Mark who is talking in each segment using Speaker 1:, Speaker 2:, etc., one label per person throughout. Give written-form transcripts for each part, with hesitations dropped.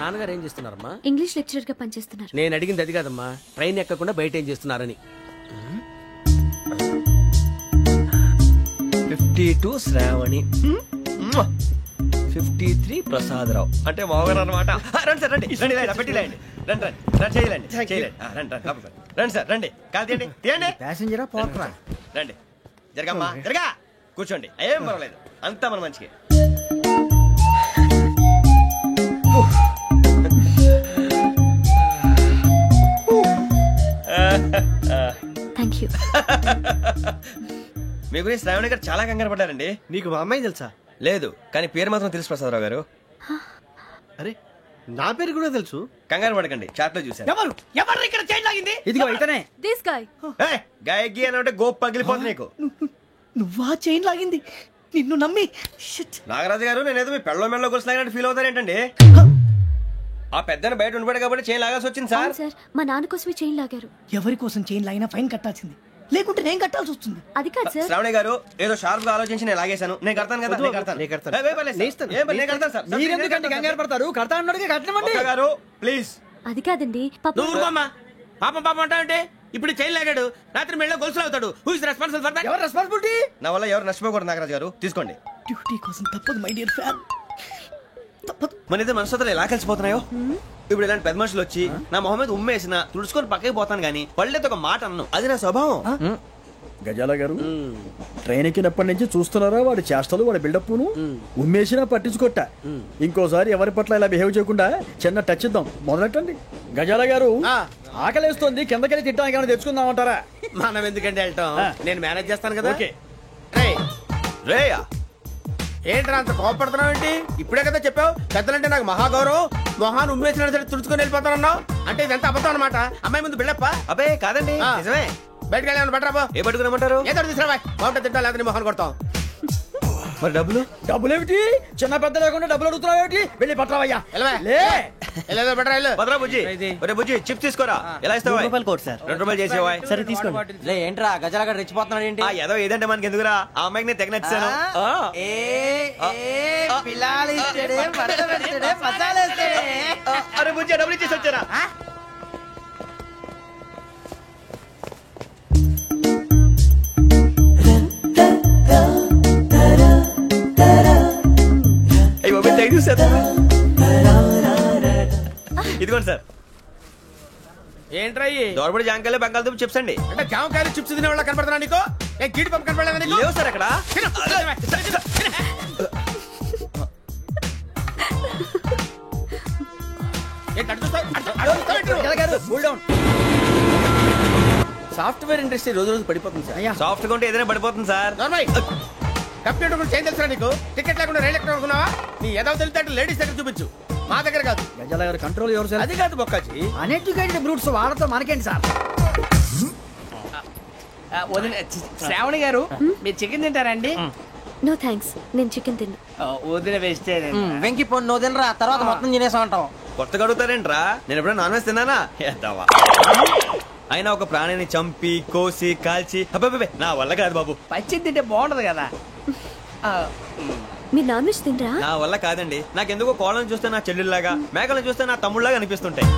Speaker 1: నాన్నగారు ఏం చేస్తున్నారమ్మా?
Speaker 2: English lecturer గా పనిచేస్తున్నారు.
Speaker 1: నేను అడిగింది అది కాదమ్మా, ట్రైన్ ఎక్కకుండా బయట ఏం చేస్తున్నారని.
Speaker 3: 52 శ్రావణి, 53 ప్రసాదరావు అంటే మామగారు అనమాట. రండి సార్, రండి రండి, పెట్టి రండి, రండి రండి, చేయలేండి చేయలేండి, రండి రండి రండి సార్, రండి కాలు తీయండి తీయండి.
Speaker 4: ప్యాసింజరా పోట్రా?
Speaker 3: రండి, జరగమ్మా జరగా, కూర్చోండి, ఏం పర్వాలేదు, అంతా మన మంచికి.
Speaker 2: Thank you.
Speaker 3: మీ గురించి శ్రావణి గారు చాలా కంగారు పడ్డారండి.
Speaker 4: నీకు మా అమ్మాయి తెలుసా?
Speaker 3: లేదు, కానీ పేరు మాత్రం తెలుసు ప్రసాదరావు గారు.
Speaker 4: అరే నా పేరు కూడా తెలుసు.
Speaker 3: కంగారు పడకండి, చాట్ లో చూసాను.
Speaker 4: ఎవరు ఎవరు ఇక్కడ చైన్ లాగింది? ఇదిగో ఇతనే.
Speaker 2: This guy.
Speaker 3: గాయకి అని అంటే గోప్ పగిలిపోతుంది నీకు.
Speaker 4: నువ్వా చైన్ లాగింది? నిన్ను నమ్మి.
Speaker 3: నాగరాజు గారు, నేనేదో మీ పెళ్ళ మెళ్ళలో గురిసిలాగినట్టు ఫీల్ అవుతారేంటండి? ఆ పెద్దని బయట ఉండిపోయాడు కాబట్టి చైన్ లాగాల్సి వచ్చింది సార్.
Speaker 2: సార్, మా నాన్న కోసమే చైన్ లాగారు.
Speaker 4: ఎవరి కోసం చైన్ లాగినా ఫైన్ కట్టాల్సింది, లేకుంటే నేను కట్టాల్సి వస్తుంది.
Speaker 2: అది కాదు సార్.
Speaker 3: శ్రావణి గారు ఏదో షార్ప్ గా ఆలోచించి నేను లాగేశాను. నేను కడతాను కదా, నేను కడతాను.
Speaker 4: కంగారు పడతారు. కడతా అన్నాడుగా, కట్టమండి
Speaker 3: గారు ప్లీజ్.
Speaker 2: అది కాదండి,
Speaker 1: పాపం పాపం అంటావంటే ఇప్పుడు చైన్ లాగాడు, రాత్రి మెళ్ళ గొలుసులు అవుతాడు. Who is responsible for that?
Speaker 4: ఎవరు రెస్పాన్సిబిలిటీ?
Speaker 3: నా వల్ల ఎవరు నష్టపోకూడదు నాగరాజు గారు, తీసుకోండి.
Speaker 4: డ్యూటీ కోసం తప్పదు మై డియర్ ఫ్యాన్, తప్పదు.
Speaker 3: మన ఇద్దరు మనసులో ఎలా కలిసిపోతున్నాయో. ఇప్పుడు ఇలాంటి పెద్ద మనుషులు వచ్చి నా మొహం మీద ఉమ్మేసిన తుడుచుకొని పక్కకి పోతాను గానీ పళ్ళేతో ఒక మాట అన్ను, అది నా స్వభావం.
Speaker 5: గజాల గారు, ట్రైన్ ఎక్కినప్పటి నుంచి చూస్తున్నారా వాడి చేష్టలు, వాడి బిల్డప్ను? ఉమ్మేసినా పట్టించుకోట. ఇంకోసారి ఎవరి పట్ల ఇలా బిహేవ్ చేయకుండా చిన్న టచ్ ఇద్దాం, మొదలెట్టండి. గజాల గారు, ఆకలేస్తుంది, కిందకెళ్ళి తిట్టడానికి ఏమైనా తెచ్చుకుందామంటారా?
Speaker 1: మనం ఎందుకంటే వెళ్ళటం, నేను మేనేజ్ చేస్తాను కదా.
Speaker 5: ఓకే.
Speaker 3: రేయా
Speaker 1: ఏంట్రా అంత కోపడుతున్నావు ఏంటి? ఇప్పుడే కదా చెప్పావు పెద్దలంటే నాకు మహాగౌరవం, మొహాన్ని ఉమ్మేసిన సరే తుడుచుకొని వెళ్ళిపోతానన్నావు. అంటే ఇదంతా అబద్ధం అనమాట. అమ్మాయి ముందు బిళ్ళప్ప.
Speaker 3: అబ్బే కాదండి, నిజమే.
Speaker 1: బయటకు వెళ్ళి బట్రాబో.
Speaker 3: ఏ పట్టుకురమ్మంటారు?
Speaker 1: ఏదో తీసుకురా, బాగుంటుంది తింటా, లేదా మొహాన్ని కొడతాం.
Speaker 3: మరి డబ్బులు?
Speaker 5: డబ్బులేమిటి? చిన్న పెద్ద లేకుండా డబ్బులు అడుగుతున్నావు ఏమిటి? వెళ్ళి పట్టరావయ్యా.
Speaker 1: బట్రా వెళ్ళు.
Speaker 3: భద్రా బుజ్జి, ఒరే బుజ్జి చిప్స్ తీసుకోరా. ఎలా ఇస్తావా?
Speaker 4: Court sir.
Speaker 3: 2 రూపాయలు చేసేవా?
Speaker 4: సరే తీసుకోండి.
Speaker 1: ఏంట్రా గజాలగా రెచ్చిపోతున్నాడు ఏంటి?
Speaker 3: ఏదో ఏదంటే మనకి ఎందుకురా, ఆ అమ్మాయికి నేను తెగ నచ్చాను. అరే బుజ్జి, డబ్బులు ఇచ్చేసి వచ్చారా? ఇదిగోండి సార్.
Speaker 1: ఏంట్రా
Speaker 3: దోరబడి జాంకాయలు బంగాళదుంప చిప్స్ అండి.
Speaker 1: అంటే జామకాయలు చిప్స్ తినే వాళ్ళ కనపడుతున్నా నీకు? గీడి పంపు కనపడలేదా నీకు?
Speaker 3: లేవు సార్ అక్కడ.
Speaker 1: సాఫ్ట్వేర్ ఇండస్ట్రీ రోజు రోజు పడిపోతుంది సార్.
Speaker 3: సాఫ్ట్ గా ఉంటే ఏదైనా పడిపోతుంది సార్.
Speaker 1: కంప్యూటర్ గురించి ఏం తెలుసా నీకు? టికెట్ లేకుండా రైలు ఎక్కడ అనుకున్నావా? నీ ఏదో తెలితే లేడీస్ దగ్గర చూపించు, మా దగ్గర కాదు.
Speaker 5: గజాల గారు కంట్రోల్ ఎవరు సార్?
Speaker 1: అది కాదు బొక్కాజీ,
Speaker 4: అన్ఎడ్యుకేటెడ్ బ్రూట్స్ వాళ్ళతో మనకేంటి సార్?
Speaker 6: శ్రావణి గారు, మీరు చికెన్ తింటారండి?
Speaker 2: నో థ్యాంక్స్, నేను చికెన్ తిన్నా.
Speaker 6: వదిన వేస్తే
Speaker 4: వెంకి పొన్ను నువ్వు తినరా, తర్వాత మొత్తం తినేసా ఉంటాం.
Speaker 3: కొత్తగా అడుగుతారేంట్రా? నేను ఎప్పుడైనా నాన్ వెజ్ తిన్నానా? ఎద్దావా. అయినా ఒక ప్రాణిని చంపి కోసి కాల్చి అబ్బే నా వల్ల కాదు బాబు.
Speaker 6: పచ్చి తింటే బాగుంటది కదా.
Speaker 2: మీరు నాన్ వెజ్ తినరా?
Speaker 3: నా వల్ల కాదండి. నాకెందుకో కోళ్ళని చూస్తే నా చెల్లెల్లాగా, మేకలను చూస్తే నా తమ్ముళ్ళలాగా అనిపిస్తుంటాయి.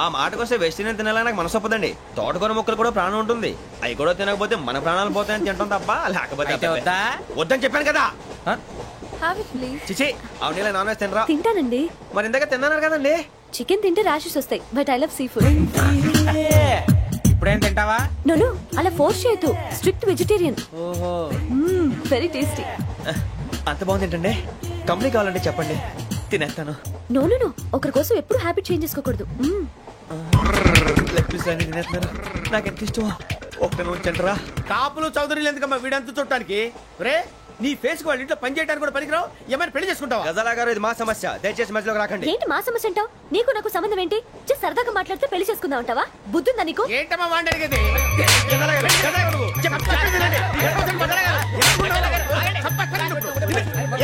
Speaker 3: ఆ మాటకొస్తే వెస్టిరియన్ తినాలని నాకు మనసు ఒప్పదండి. తోటకూర మొక్కలు కూడా ప్రాణం ఉంటుంది, అవి కూడా తినకపోతే మన ప్రాణాలు పోతాయని తింటాం తప్ప లేకపోతే వద్దని చెప్పాను కదా. చిచి, అవునీ నాన్ వెజ్ తినరా?
Speaker 2: తింటానండి.
Speaker 3: మరి ఇందాక తిన్నాను కదండి.
Speaker 2: చికెన్ తింటే ర్యాషెస్ వస్తాయి, but I love sea food.
Speaker 6: ఇప్పుడేం తింటావా?
Speaker 2: నో అలా ఫోర్స్ చేయొద్దు, స్ట్రిక్ట్ వెజిటేరియన్.
Speaker 6: ఓహో,
Speaker 2: వెరీ టేస్టీ.
Speaker 3: అంత బాగుంది ఏంటండి? కంపెనీ కావాలంటే చెప్పండి, తినేస్తాను.
Speaker 2: నో ఒకరి కోసం ఎప్పుడు హ్యాబిట్ చేంజ్ చేసుకోకూడదు.
Speaker 3: లెగ్ పీస్ అన్ని తినేస్తున్నారు, నాకు ఎంత ఇష్టం. ఒక్క ఉంచండిరా.
Speaker 1: కాపులు చౌదరులు ఎందుకమ్మా వీడంతా చుట్టానికి? రే, నీ ఫేస్ వాళ్ళ ఇంట్లో పని చేయడానికి కూడా పనికిరావు, ఏమైనా పెళ్లి చేసుకుంటావా?
Speaker 3: గజాలా గారు, ఇది మా సమస్య, దయచేసి మధ్యలోకి రాకండి.
Speaker 2: ఏంటి మా సమస్య అంటావు? నీకు నాకు సంబంధం ఏంటి? జస్ట్ సరదాగా మాట్లాడితే పెళ్లి చేసుకుందాం అంటావా? బుద్ధుందా నీకు?
Speaker 1: ఏంటమ్మా వాడి అడిగేది?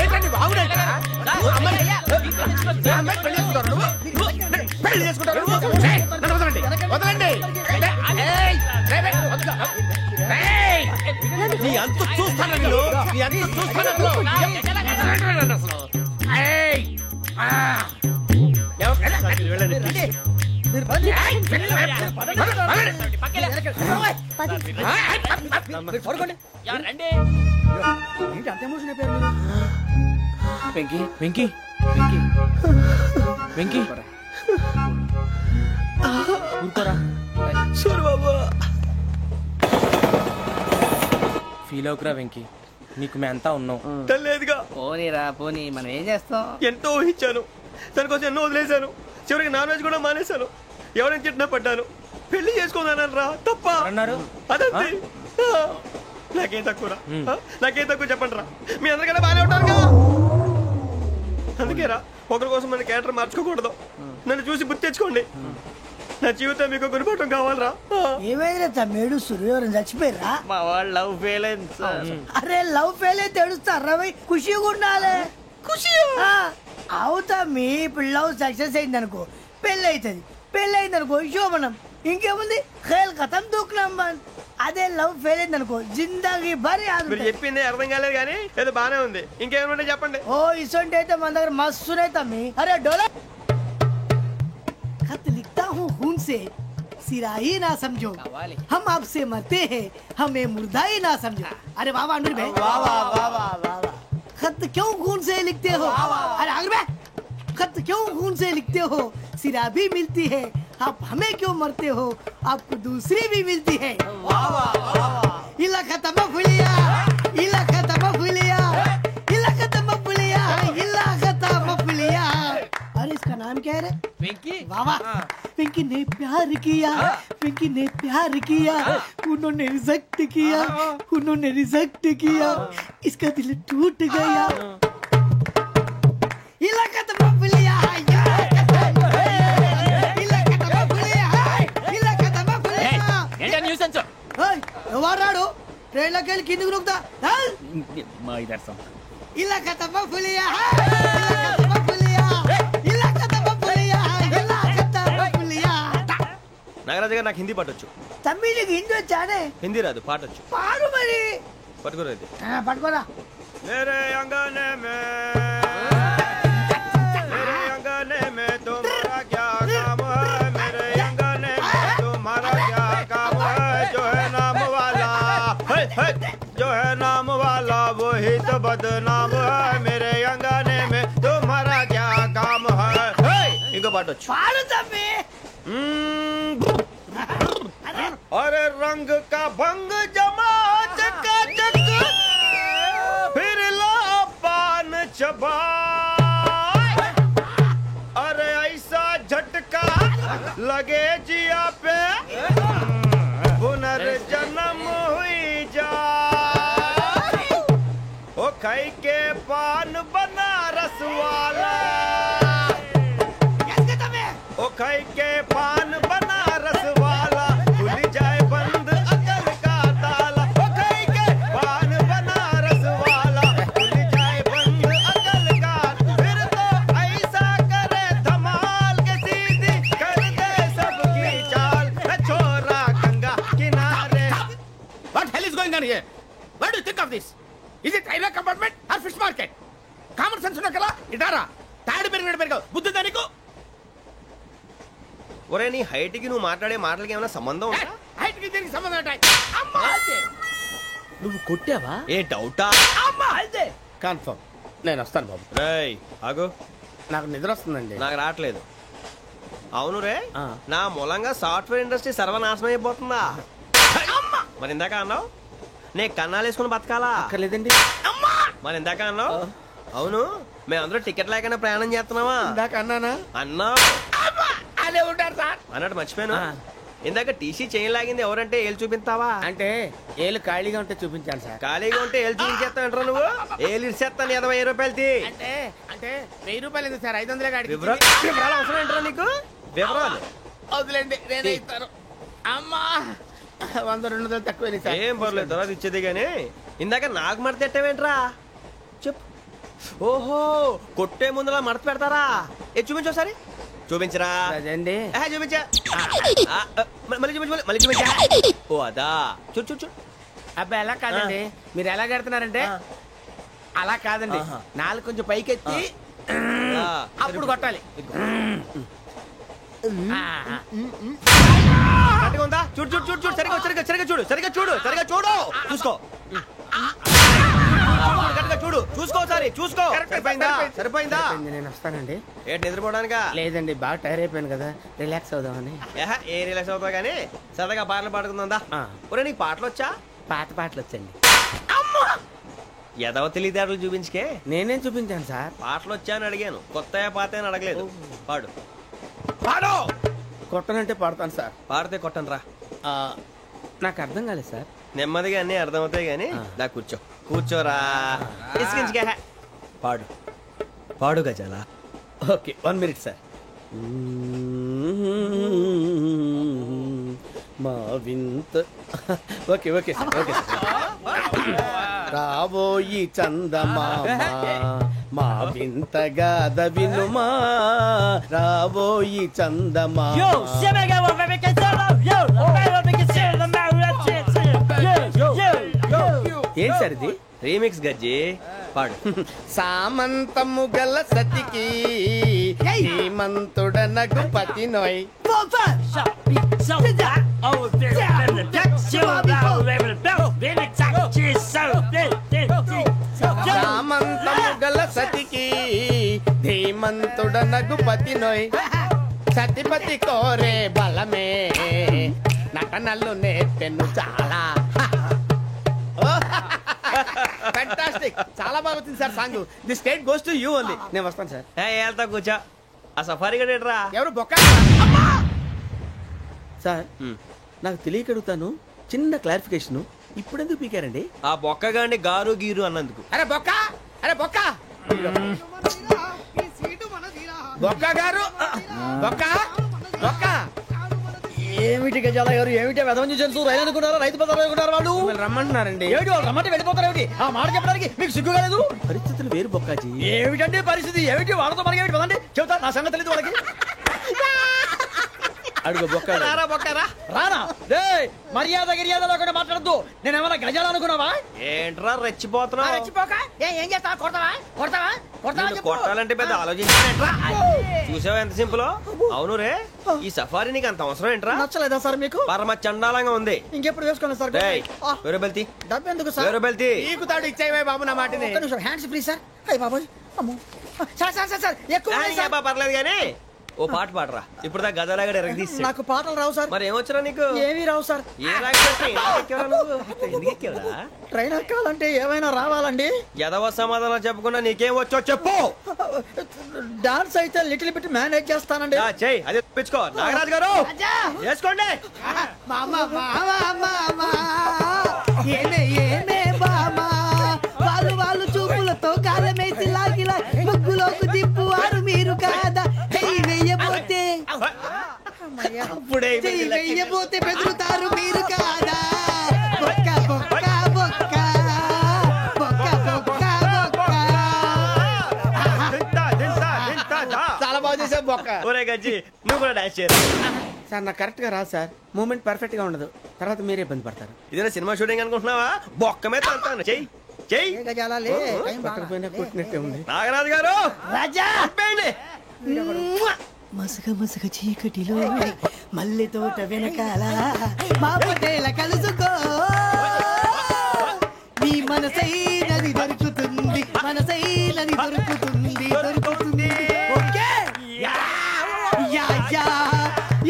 Speaker 1: ఏంటండి బాగుండట? పెళ్లి చేసుకుంటారు. వదలండి. నీ అంత చూస్తాను,
Speaker 5: ఏంటి అంత ఎమోషన్ అయిపోయారు మీరు?
Speaker 6: వెంకీ వెంకీ వెంకీ వెంకీ ఊరుకోరా. ఫీల్ అవుకురా వెంకీ, నీకు మేమంతా ఉన్నాం.
Speaker 3: లేదుగా
Speaker 6: పోనీరా పోనీ, మనం ఏం చేస్తాం?
Speaker 3: ఎంతో ఊహించాను, దానికోసం ఎన్నో వదిలేశాను, చివరికి నాన్ వెజ్ కూడా మానేశాను, ఎవరైనా తిట్టినా పడ్డాను, పెళ్లి చేసుకున్నాను రా తప్ప
Speaker 6: అన్నారు.
Speaker 3: అదంతే. నాకేం తక్కువ నాకేం తక్కువ చెప్పండి రా, మీ అందరికన్నా బాగానే ఉంటారుగా. అందుకేరా ఒకరి కోసం మన క్యారెక్టర్ మార్చుకోకూడదు, నన్ను చూసి గుర్తు తెచ్చుకోండి. నా జీవితం మీకు గురిపటం కావాలరా.
Speaker 4: ఏమైందిరా తమ్మేడు సూర్యవరం చచ్చిపోయిరా?
Speaker 6: మా వాళ్ళు లవ్ ఫెయిల్ అయింది సార్.
Speaker 4: అరే లవ్ ఫెయిల్ అయితే ఏడుస్తారా భయ్? ఖుషిగా ఉండాలి. ఖుషి అవుతా మీ ఇప్పుడు లవ్ సక్సెస్ అయింది అనుకో పెళ్ళి అవుతుంది, పెళ్ళి అయింది అనుకో శోభనం, ఇంకేముంది ఖేల్ కథం దూకునాం బంద్. అదే లవ్ ఫెయిల్ అయింది అనుకో జిందాగీ భారీ
Speaker 3: మీరు చెప్పింది అర్థం కాలేదు కానీ ఏదో బానే ఉంది, ఇంకేమైనా చెప్పండి.
Speaker 4: ఓ ఇసొంటి అయితే మన దగ్గర మస్తునే తమ్మి. అరే డోలా खत लिखता हूँ खून से सिरा ही ना समझो, हम आपसे मरते हैं हमें मुर्दा ही ना समझो. अरे वाह वाह अनुर भाई, वाह वाह वाह वाह वाह. खत क्यों खून से लिखते हो? अरे अनुर भाई, खत क्यों खून से लिखते हो? सिरा भी मिलती है, आप हमें क्यों मरते हो? आपको दूसरी भी मिलती है. वाह वाह वाह. इला खत्म फुलिया, इला खत्म फुलिया, इला खत्म फुलिया, इला खत्म फुलिया. अरे इसका नाम क्या है रे?
Speaker 6: వెంకీ
Speaker 4: वाह वाह. पिंकी ने प्यार किया, पिंकी ने प्यार किया, उन्होंने रिजेक्ट किया, उन्होंने रिजेक्ट किया, इसका दिल टूट गया. इलाका तो बबलिया है, इलाका तो बबलिया है, इलाका तो बबलिया.
Speaker 6: ఏంటా న్యూసెన్స్?
Speaker 4: ओए ఎవరు రాడు? ట్రైన్ లోకి వెళ్ళి కిందికి నొక్కుతా.
Speaker 6: మా ఇదర్సం
Speaker 4: इलाका तो बबलिया है, इलाका तो बबलिया, इलाका तो बबलिया, इलाका तो बबलिया.
Speaker 3: నాగరాజు గారు నాకు హిందీ పాటొచ్చు.
Speaker 4: తమ్మి నీకు హిందీ వచ్చానే?
Speaker 3: హిందీ రాదు, పాటొచ్చు.
Speaker 4: పాడు మరి.
Speaker 3: పట్టుకోలేదు.
Speaker 4: పట్టుకోరా.
Speaker 3: मेरे अंगने में तुम्हारा क्या काम है? मेरे अंगने में तुम्हारा क्या काम है? जो है नाम वाला जो है नाम वाला वही तो बदनाम है. मेरे अंगने में तुम्हारा क्या काम है? इनको पाटो
Speaker 4: పాడు తమ్మి.
Speaker 3: अरे रंग का भंग जमा चकाचक फिर ला पान चबा. अरे ऐसा झटका लगे जिया पे पुनर्जन्म हुई जा. ओ खाई के पान बनारस वाला, ओ खाई के पान बनारस वाला खुल जाए बंद अकल का ताला. ओ खाई के पान बनारस वाला खुल जाए बंद अकल का. फिर तो ऐसा करे धमाल के सीधी कर दे सबकी चाल. छोरा गंगा किनारे.
Speaker 1: What hell is going on here? What do you think of this? Is it railway compartment or fish market? Common sense ఉన్న కదా ఇటారా తాడు పెరిగినట్టు బుద్ధి దానికి.
Speaker 3: ఒరే నీ హైట్ కి నువ్వు మాట్లాడే మాటలకి ఏమైనా సంబంధం ఉందా?
Speaker 1: హైట్ కి దీనికి సంబంధం ఉంటాయి. అమ్మా అంతే.
Speaker 6: నువ్వు కొట్టావా?
Speaker 3: ఏ డౌటా?
Speaker 1: అమ్మా అంతే. కన్ఫర్మ్. నేను వస్తాను బాబు.
Speaker 3: రేయ్ ఆగు,
Speaker 1: నాకు నిద్ర వస్తుందండి.
Speaker 3: నాకు రావట్లేదు. అవును రే, నా మూలంగా సాఫ్ట్వేర్ ఇండస్ట్రీ సర్వనాశనం అయిపోతుందా? మరి ఇందాక అన్నావు నే కన్నాలు వేసుకుని బతకాలా?
Speaker 1: అక్కర్లేదండి.
Speaker 3: మరి ఇందాక అన్నావు అవును మేమందరూ టికెట్ లేకుండా ప్రయాణం చేస్తున్నావా?
Speaker 1: ఇందాక అన్నానా?
Speaker 3: అన్నావు.
Speaker 1: అదే ఉంటారు సార్.
Speaker 3: అన్నట్టు మర్చిపోయాను, ఇందాక టీసీ చేయి లాగింది ఎవరంటే ఏళ్ళు చూపిస్తావా?
Speaker 1: అంటే ఏళ్ళు ఖాళీగా ఉంటే చూపించాను సార్.
Speaker 3: ఖాళీగా ఉంటే ఏళ్ళు చూపించేస్తానంటారా నువ్వు? ఏళ్ళు ఇచ్చేస్తాను 20 రూపాయలది.
Speaker 1: అంటే అంటే 1000 రూపాయలు ఎందుకు సార్? 500 గాడికి
Speaker 3: వివరాలు అవసరం ఏంటరా నీకు? వివరాలు
Speaker 1: వదిలేండి, నేనే ఇస్తాను. అమ్మా 100 200 తక్కువ సార్.
Speaker 3: ఏం పర్లేదు, తర్వాత ఇచ్చేది గానీ ఇందాక నాకు మడత ఎట్టవేంట్రా చెప్పు. ఓహో కొట్టే ముందులా మడత పెడతారా? ఏ చూపించు ఒకసారి. చూపించరా?
Speaker 1: అదండి.
Speaker 3: చూపించా. మళ్ళీ చూపించు, మళ్ళీ చూపించా. ఓ అదా, చూడు చూడు చూడు.
Speaker 1: అబ్బాయి ఎలా కాదండి, మీరు ఎలా కడుతున్నారంటే అలా కాదండి. నాలుగు కొంచెం పైకెత్తి అప్పుడు కొట్టాలి.
Speaker 3: కరెక్ట్గా ఉందా? చూడు చూడు చూడు చూడు, సరిగా సరిగా సరిగా చూడు, సరిగా చూడు, సరిగా చూడు, చూసుకో. కరెక్ట్గా చూడు, చూసుకో, ఒకసారి చూసుకో. సరిపోయిందా? సరిపోయిందా?
Speaker 1: నేను వస్తానండి.
Speaker 3: ఏంటి నిద్రపోవడానికా?
Speaker 1: లేదండి, బాగా టైర్ అయిపోయాను కదా, రిలాక్స్ అవుదామని.
Speaker 3: ఏ రిలాక్స్ అవుతావు కానీ సరదాగా పాటలు పాడుకుందా? ఒరే నీకు పాటలు వచ్చా?
Speaker 1: పాత పాటలు వచ్చండి.
Speaker 3: ఎదవ తెలివితేటలు చూపించుకే.
Speaker 1: నేనేం చూపించాను సార్?
Speaker 3: పాటలు వచ్చా అని అడిగాను, కొత్త పాత అని అడగలేదు. పాడు పాడు.
Speaker 1: కొట్టనంటే పడతాను సార్.
Speaker 3: పాడితే కొట్టను రా.
Speaker 1: నాకు అర్థం కాలేదు సార్.
Speaker 3: నెమ్మదిగా అన్నీ అర్థమవుతాయి కానీ దా కూర్చో. కూర్చోరా. పాడు పాడు గజాల.
Speaker 1: Okay, 1 minute sir. మా వింత. Okay okay sir, okay sir. రాబోయి చందమామ మా వింత గాథ వినుమా, రాబోయి చందమామ. ఏం సార్ ఇది?
Speaker 3: రీమిక్స్ గజ్జి. పాడు.
Speaker 1: సామంతము గల సతికి హేమంతుడనగు పతి నోయ్. సామంతము గల సతికి ధీమంతుడనగు పతి నోయ్. సతిపతి కోరే బలమే నటనలు నేర్పెను చాలా. ఫ్యాంటాస్టిక్, చాలా బాగా వచ్చింది sir song. The state goes to you only. నేను వస్తాను సార్.
Speaker 3: వెళ్తా కూర్చో. ఆ సఫారీ గడేట్రా.
Speaker 1: ఎవరు బొక్క సార్? నాకు తెలియక అడుగుతాను, చిన్న క్లారిఫికేషన్. ఇప్పుడు ఎందుకు పీకారండి?
Speaker 3: ఆ బొక్కగాండి గారు గీరు అన్నందుకు.
Speaker 1: అరే బొక్క, అరే బొక్క, బొక్క గారు, బొక్క బొక్క.
Speaker 5: ఏమిటి గజాల గారు, ఏమిటి వెదవని జంతువు? రైలు అనుకున్నారా? రైతు బజార్ అనుకున్నారు వాళ్ళు?
Speaker 1: రమ్మంటున్నారండి.
Speaker 5: ఏమిటి వాళ్ళు రమ్మంటే వెళ్ళిపోతారు? ఏమిటి ఆ మాట చెప్పడానికి మీకు సిగ్గు కాలేదు?
Speaker 1: పరిస్థితులు వేరు బొక్కాజీ.
Speaker 5: ఏమిటండి పరిస్థితి? ఏమిటి వాళ్ళతో మనకి ఏమిటి పదండి చెబుతా, నా సంగతి తెలియదు వాళ్ళకి.
Speaker 1: అడుగు బొక్క.
Speaker 3: రారా బొక్కరా.
Speaker 5: రానా? మర్యాద గిర్యాద లేకుండా మాట్లాడద్దు. నేనేమన్నా గజాలు అనుకున్నావా?
Speaker 3: ఏంట్రా రెచ్చిపోతున్నావు?
Speaker 5: ఏం చేస్తా? కొడతావా? కొడతావా?
Speaker 3: నిన్ను కొట్టాలంటే పెద్ద ఆలోచించానేంట్రా. చూసావా ఎంత సింపుల్? అవును రే, ఈ సఫారీ నీకు అంత అవసరం ఏంట్రా?
Speaker 5: నచ్చలేదా సార్ మీకు?
Speaker 3: పరమ చండాలంగా ఉంది.
Speaker 5: ఇంకెప్పుడు వేసుకోండి సార్.
Speaker 3: వేరే బెల్తి,
Speaker 5: డబ్బు ఎందుకు సార్?
Speaker 3: వేరే బెల్తి.
Speaker 1: నీకు తాడు ఇచ్చేవే బాబు నా మాటని.
Speaker 5: Hands free sir. అయ్యి బాబోయ్, అమ్మో సార్ సార్ సార్ సార్ ఎక్కువ ఉన్నాయి సార్.
Speaker 3: పర్లేదు కానీ ఓ పాట పాడరా. ఇప్పుడు దా గదలాగడ ఎరగ తీసి.
Speaker 5: నాకు పాటలు రావు సార్.
Speaker 3: మరి ఏమొచ్చరా నీకు?
Speaker 5: ఏమీ రావు సార్.
Speaker 3: ఏ రాకెవరా?
Speaker 5: ట్రైన్ ఎక్కాలంటే ఏమైనా రావాలండి.
Speaker 3: ఎదవ సమాధానం చెప్పకుండా నీకేం వచ్చో చెప్పు.
Speaker 5: డాన్స్ అయితే లిటిల్ బిట్ మేనేజ్ చేస్తానండి.
Speaker 3: చెయ్యి, అదే తెప్పించుకో. నాగరాజు గారు చేసుకోండి.
Speaker 4: ఏమే ఏమే బామా, వాళ్ళు వాళ్ళు చూపులతో కాలమేసి లాగిలా ముగ్గులోకి తిప్పువారు మీరు కాదా? చెయ్యి వెయ్యబోతే చెయ్యి వెయ్యబోతే బెదురుతారు మీరు కాదా? బొక్క బొక్క బొక్క బొక్క బొక్క బొక్క.
Speaker 1: చాలా బాగా చేసావు బొక్క.
Speaker 3: ఒరే గజ్జి, నువ్వు కూడా డాన్స్ చేయరా.
Speaker 1: సార్ నాకు కరెక్ట్ గా రాదు సార్. మూమెంట్ పర్ఫెక్ట్ గా ఉండదు, తర్వాత మీరే ఇబ్బంది పడతారు.
Speaker 3: ఇదేనా సినిమా షూటింగ్ అనుకుంటున్నావా? బొక్క మీద అంటాను. చెయ్యి చెయ్యి.
Speaker 1: కొట్టినట్టే ఉంది.
Speaker 3: నాగరాజు గారు
Speaker 4: రాజా
Speaker 3: చెప్పండి.
Speaker 4: మసక మసక చీకటిలో మల్లె తోట వెనకాల మా పటేల కలుసుకో, నీ మనసైనది దొరుకుతుంది, మనసైనది దొరుకుతుంది, దొరుకుతుంది. Okay yeah yeah yeah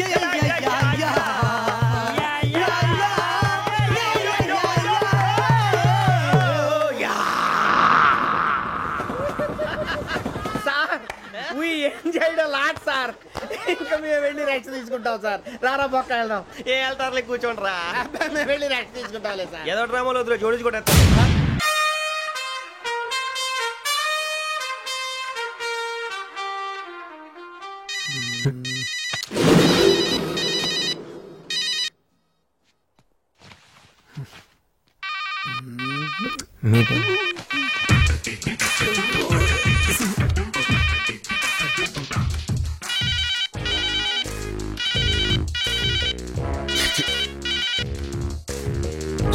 Speaker 4: yeah yeah yeah yeah.
Speaker 1: Lot sir, ఇంకా మేము వెళ్ళి రెస్ట్ తీసుకుంటాం సార్. రారా బొక్క వెళ్దాం.
Speaker 3: ఏ వెళ్తారులే, కూర్చోండి రా.
Speaker 1: మేము వెళ్ళి రెస్ట్ తీసుకుంటాం సార్.
Speaker 3: ఏదో డ్రామాలో వద్దు, జోడించుకుంటా.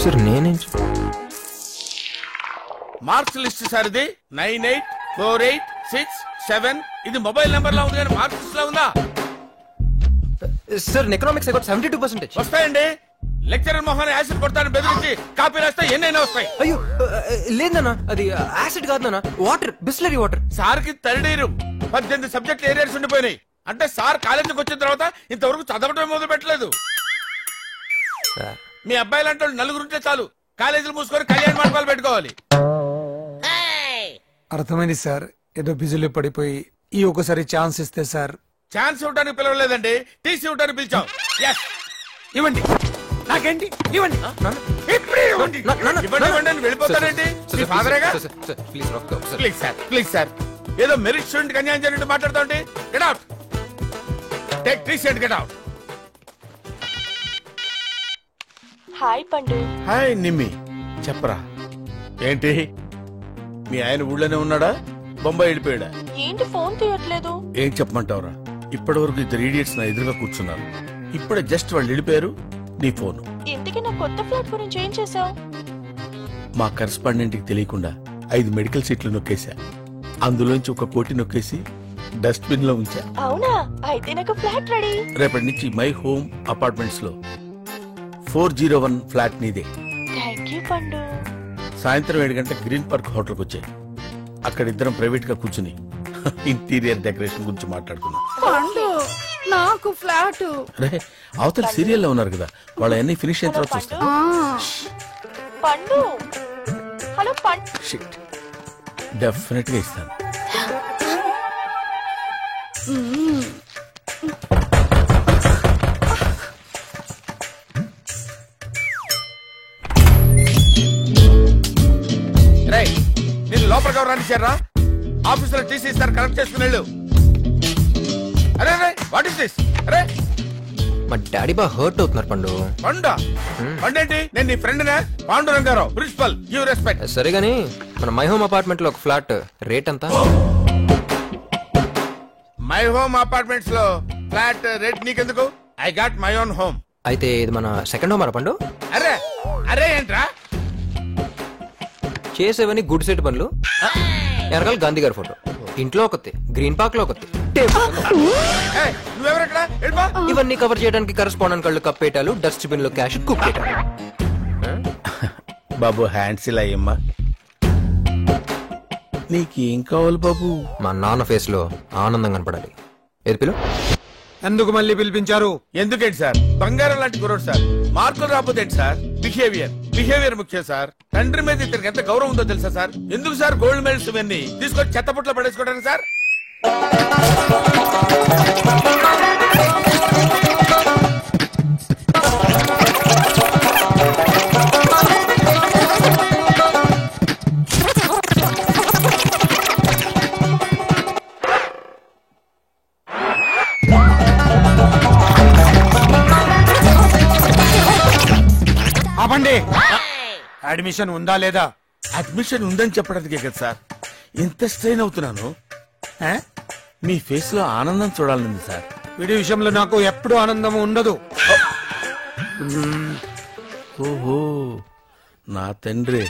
Speaker 7: సార్ నేనేం
Speaker 8: మార్క్స్ లిస్ట్ సార్ ఇది 984867. ఇది మొబైల్ నెంబర్ లా ఉంది కానీ మార్క్స్ లిస్ట్ లా ఉందా?
Speaker 7: Sir economics 72%.
Speaker 8: వస్తాయండి. లెక్చరర్ మొహాన్ని యాసిడ్ కొడతాను బెదిరించి కాపీ రాస్తే ఎన్నైనా వస్తాయి.
Speaker 7: అయ్యో లేదన్నా, అది యాసిడ్ కాదు నాన్న, వాటర్, బిస్లరీ వాటర్.
Speaker 8: సార్కి తరడీరు 18 సబ్జెక్ట్ ఏరియాస్ ఉండిపోయినాయి. అంటే సార్ కాలేజీకి వచ్చిన తర్వాత ఇంతవరకు చదవటం మొదలు పెట్టలేదు. మీ అబ్బాయి లాంటి వాళ్ళు నలుగురుంటే చాలు, కాలేజీలు మూసుకొని కళ్యాణ మండపాలు పెట్టుకోవాలి.
Speaker 9: అర్థమైంది సార్, ఏదో బిజీలో పడిపోయి ఈ ఒకసారి ఛాన్స్ ఇస్తే సార్.
Speaker 8: ఛాన్స్ ఇవ్వడానికి పిలవలేదండి, టీసీ ఇవ్వడానికి పిలిచాం.
Speaker 9: ఇవ్వండి, నాకేంటి ఇవ్వండి.
Speaker 8: ఇప్పుడే ఇవ్వండి. ఇవ్వండి ఇవ్వండి అని వెళ్ళిపోతారండి. మీ ఫాదరేగా. ప్లీజ్ సార్, ప్లీజ్ సార్, ఏదో మెరిట్ స్టూడెంట్ అన్యాయం జరిగినట్టు మాట్లాడుతాండి. Get out. Take TC and get out.
Speaker 2: Hi Pandu.
Speaker 8: Hi Nimmi, చెప్పరా ఏంటి? మీ ఆయన ఊళ్ళోనే ఉన్నాడా, బొంబాయి వెళ్ళిపోయాడా?
Speaker 2: ఏంటి ఫోన్ తీయట్లేదు?
Speaker 8: ఏం చెప్పమంటావురా, ఇప్పటి వరకు 2 idiots నా ఎదురుగా కూర్చున్నారు. ఇప్పుడే జస్ట్ వాళ్ళు వెళ్ళిపోయారు, నీ ఫోన్.
Speaker 2: ఇంతకీ నా కొత్త ఫ్లాట్ గురించి ఏం చేసావు?
Speaker 8: మా కరెస్పాండెంట్ కి తెలియకుండా 5 మెడికల్ సీట్లు నొక్కేశా. అందులోంచి 1 కోటి నొక్కేసి డస్ట్ బిన్ లో ఉంచా.
Speaker 2: అవునా? అయితే నాకు ఫ్లాట్ రెడీ.
Speaker 8: రేపటి నుంచి మై హోమ్ అపార్ట్మెంట్స్ లో 401 ఫ్లాట్ నీదే.
Speaker 2: థాంక్యూ పండు.
Speaker 8: సాయంత్రం 7 గంటలకు గ్రీన్ పార్క్ హోటల్కి వచ్చాయి. అక్కడ ఇద్దరం ప్రైవేట్ గా కూర్చుని ఇంటీరియర్ డెకరేషన్ గురించి మాట్లాడుకున్నాం.
Speaker 4: పండు నాకు ఫ్లాట్.
Speaker 8: అరే అవతల సీరియల్ లో ఉన్నారు కదా, వాళ్ళు అన్ని ఫినిష్ అయిన తర్వాత చూస్తారు.
Speaker 2: పండు హలో పండు.
Speaker 8: షిట్, డెఫినెట్ గా ఇస్తాను. నేను లోపలికి ఎవరు రానిచ్చారా? ఆఫీసులో టీసీ ఇస్తారు, కరెక్ట్ చేసుకుని వెళ్ళు. అరే వాట్ ఇస్ దిస్? అరే
Speaker 7: మా డాడీ బాగా హర్ట్ అవుతున్నారు పండు.
Speaker 8: పండా? పండేంటి? నేను నీ ఫ్రెండ్ నే, పాండురంగారావు, ప్రిన్సిపల్. Give respect.
Speaker 7: సరే గానీ మన మై హోమ్ అపార్ట్మెంట్ లో ఒక ఫ్లాట్ రేట్ ఎంత?
Speaker 8: మై హోమ్ అపార్ట్మెంట్స్ లో ఫ్లాట్ రేట్ నీకెందుకు? I got my own home.
Speaker 7: అయితే ఇది మన సెకండ్ హోమ్ పండు.
Speaker 8: అరే అరే ఏంట్రా
Speaker 7: చేసేవని గుడ్ సెట్ పనులు. వెనకాల గాంధీ గారి ఫోటో, ఇంట్లో ఒకటి, గ్రీన్ పార్క్ లో ఒకటి,
Speaker 8: నువ్వెవరెక్కడ?
Speaker 7: ఇవన్నీ కవర్ చేయడానికి కరెస్పాండెంట్ కళ్ళు కప్పేటాలు, డస్ట్ బిన్ లో క్యాష్ కుప్పేటాలు.
Speaker 8: బాబు హ్యాండ్స్ ఇలా అయ్యమ్మా. నీకేం కావాలి బాబు?
Speaker 7: మా నాన్న ఫేస్ లో ఆనందం కనపడాలి. ఏది పిలు?
Speaker 9: ఎందుకు మళ్ళీ పిలిపించారు?
Speaker 8: ఎందుకేంటి సార్, బంగారం లాంటి కుర్రోడు సార్. మార్కులు రాకపోతే సార్, బిహేవియర్ ముఖ్యం సార్. తండ్రి మీద ఇతనికి ఎంత గౌరవం ఉందో తెలుసా సార్? ఎందుకు సార్ గోల్డ్ మెడల్స్ ఇవన్నీ తీసుకొచ్చి చెత్తపుట్లో పడేసుకోవడానికి సార్?
Speaker 9: ఆపండి. అడ్మిషన్ ఉందా లేదా?
Speaker 8: అడ్మిషన్ ఉందని చెప్పడానికే కదా సార్ ఎంత స్ట్రెయిన్ అవుతున్నాను. మీ ఫేస్ లో ఆనందం చూడాలని సార్.
Speaker 9: వీడి విషయంలో నాకు ఎప్పుడు ఆనందం ఉండదు.
Speaker 8: ఓహో నా తండ్రి.